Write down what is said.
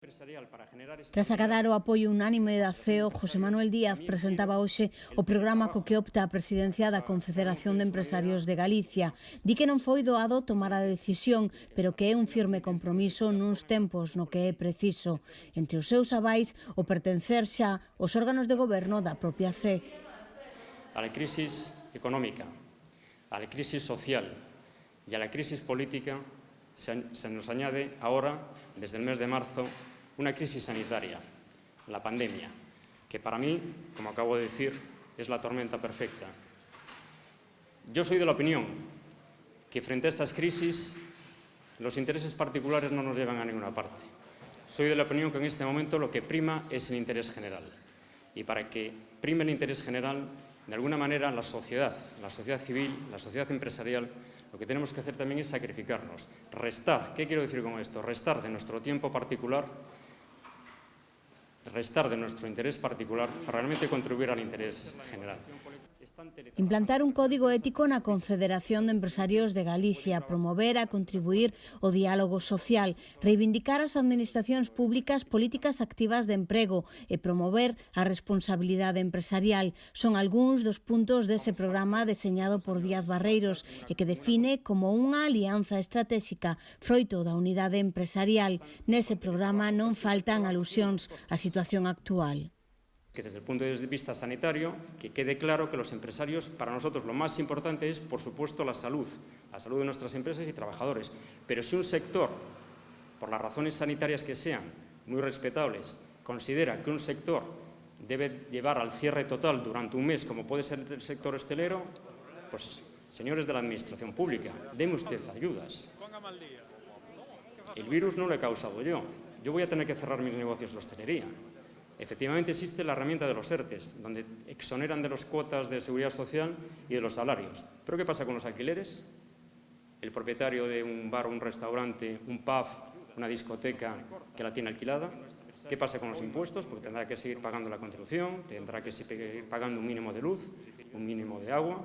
Tras acadar o apoio unánime da CEO, José Manuel Díaz presentaba hoxe o programa co que opta a presidencia da Confederación de Empresarios de Galicia. Di que non foi doado tomar a decisión, pero que é un firme compromiso nuns tempos no que é preciso. Entre os seus avais, o pertencer xa aos órganos de goberno da propia CEG. A la crisis económica, a la crisis social y a la crisis política se nos añade ahora, desde el mes de marzo, una crisis sanitaria, la pandemia, que para mí, como acabo de decir, es la tormenta perfecta. Yo soy de la opinión que frente a estas crisis los intereses particulares no nos llevan a ninguna parte. Soy de la opinión que en este momento lo que prima es el interés general. Y para que prime el interés general, de alguna manera la sociedad civil, la sociedad empresarial, lo que tenemos que hacer también es sacrificarnos, restar. ¿Qué quiero decir con esto? Restar de nuestro tiempo particular, restar de nuestro interés particular para realmente contribuir al interés general. Implantar un código ético na Confederación de Empresarios de Galicia, promover a contribuir o diálogo social, reivindicar as administracións públicas políticas activas de emprego e promover a responsabilidade empresarial son algúns dos puntos dese programa deseñado por Díaz Barreiros e que define como unha alianza estratégica froito da unidade empresarial. Nese programa non faltan alusións á situación actual. Que desde el punto de vista sanitario, que quede claro que los empresarios, para nosotros lo más importante es, por supuesto, la salud de nuestras empresas y trabajadores. Pero si un sector, por las razones sanitarias que sean, muy respetables, considera que un sector debe llevar al cierre total durante un mes, como puede ser el sector hostelero, pues, señores de la administración pública, deme usted ayudas. El virus no lo he causado yo. Yo voy a tener que cerrar mis negocios de hostelería. Efectivamente existe la herramienta de los ERTEs, donde exoneran de las cuotas de seguridad social y de los salarios. ¿Pero qué pasa con los alquileres? El propietario de un bar, un restaurante, un pub, una discoteca que la tiene alquilada, ¿qué pasa con los impuestos? Porque tendrá que seguir pagando la contribución, tendrá que seguir pagando un mínimo de luz, un mínimo de agua.